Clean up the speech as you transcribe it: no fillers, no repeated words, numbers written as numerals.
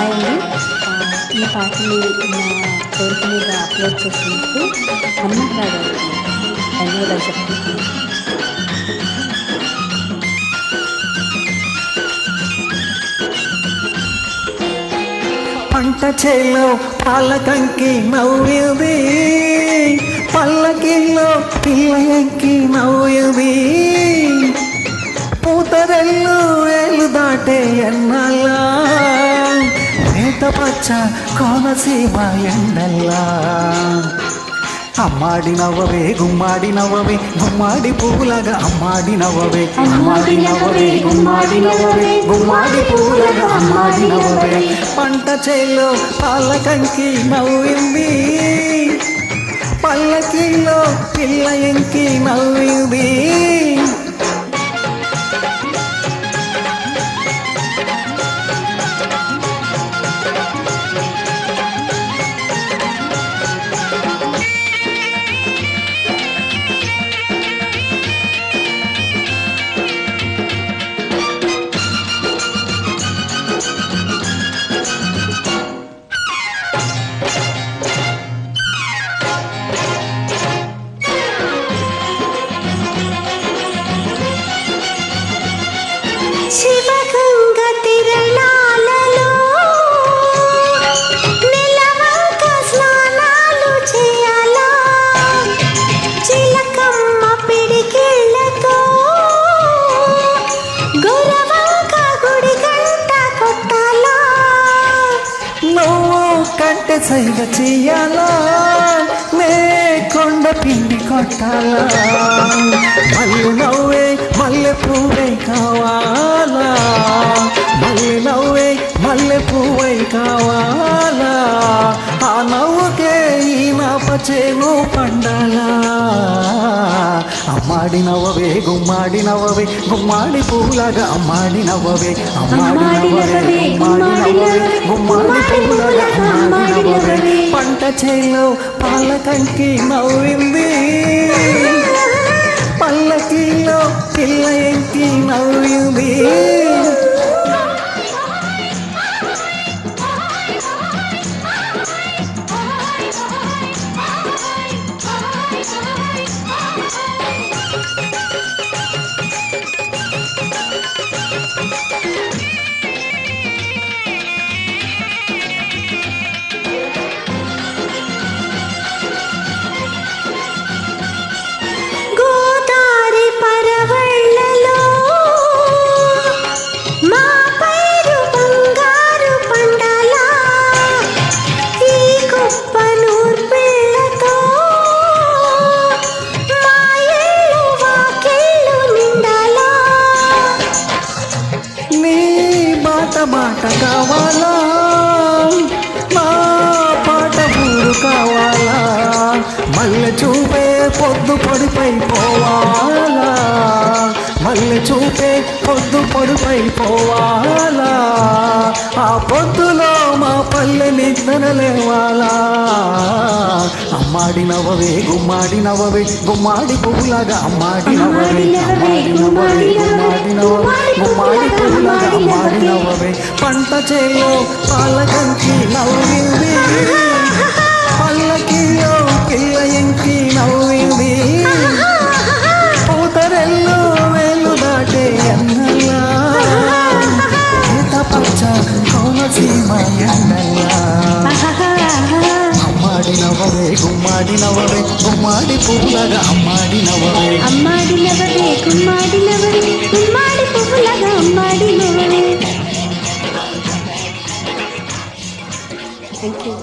Hi అండి. ఈ పాటని నా కోరిక మీద అప్లోడ్ చేసినందుకు హనుమంతరావు గారికి ధన్యవాదాలు చెప్తున్నాను. పంట చేలో పాలకంకి నవ్వుది, పల్లకిలో పిల్లకి నవ్వుది, పూతరెల్లు వేలు దాటే ఎన్నల్లా, నేత పచ్చ కోనసీమ ఎండల్లా. అమ్మాడి నవ్వవే గుమ్మాడి నవ్వవే, గుమ్మాడి పువ్వులగా అమ్మాడి నవ్వవే, అమ్మాడి నవ్వవే గుమ్మాడి నవ్వవే, గుమ్మాడి పువ్వులగా అమ్మాడి నవ్వవే. పంట చేలో పాలకంకి నవ్వింది, పల్లకిలో పిల్ల ఎంకి నవ్వింది. శివగంగ తిరణాలలో నెలవంక స్నానాలు చేయాలా, చిలకమ్మ పిడికిళ్ళతో గొరవంక గుడి గంట కొట్టాలా. నువ్వు కంటే సైగ చెయ్యాలా, నే కొండ పిండి కొట్టాలా, మళ్ళీ నవ్వే మల్లె పువ్వే కావాలా, మళ్ళీ నవ్వే మల్లె పువ్వై కావాలా, ఆ నవ్వుకే ఈ నాపచేను పండాలా. అమ్మాడి నవ్వవే గుమ్మాడి నవ్వవే, గుమ్మాడి పువ్వులాగా అమ్మాడి నవ్వవే, అమ్మాడి నవ్వవే గుమ్మాడి నవ్వవే, గుమ్మాడి పువ్వులాగా అమ్మాడి నవ్వవే. పంట చేలో పాలకంకి నవ్వింది, పల్లకిలో పిల్ల ఎంకి నవ్వింది. గోదారి పరవళ్ళలో మా పైరు బంగారు పండాలా, ఈ గొప్ప నూర్పిళ్ళతో మా ఇళ్ళు వాకిళ్ళు నిండాలా. నీ బాట బాట కావాలా, నా పాట ఊరు కావాలా, మల్లె చూపే పొద్దు పొడిపై పోవాలా, మల్లె చూపే పొద్దు పొడిపై పోవాలా, ఆ పొద్దులో మా పల్లె నిద్రలేవాలా. అమ్మాడి నవ్వవే గుమ్మాడి నవ్వవే, గుమ్మాడి పువ్వులాగా అమ్మాడి నవ్వవే, అమ్మాడి నవ్వవే గుమ్మాడి నవ్వవే, గుమ్మాడి పువ్వులాగా అమ్మాడి నవ్వవే. పంట చేలో పాలకంకి నవ్వింది, పల్లకిలో పిల్ల ఎంకి నవ్వింది, పూతరెల్లు వేలు దాటే ఎన్నల్లా, నేత పచ్చ కోనసీమ ఎండల్లా. అమ్మాడి నవ్వవే గుమ్మాడి నవ్వవే, గుమ్మాడి పువ్వులాగా అమ్మాడి నవ్వవే, అమ్మాడి నవ్వవే గుమ్మాడి నవ్వవే, గుమ్మాడి పువ్వులాగా అమ్మాడి నవ్వవే. Thank you.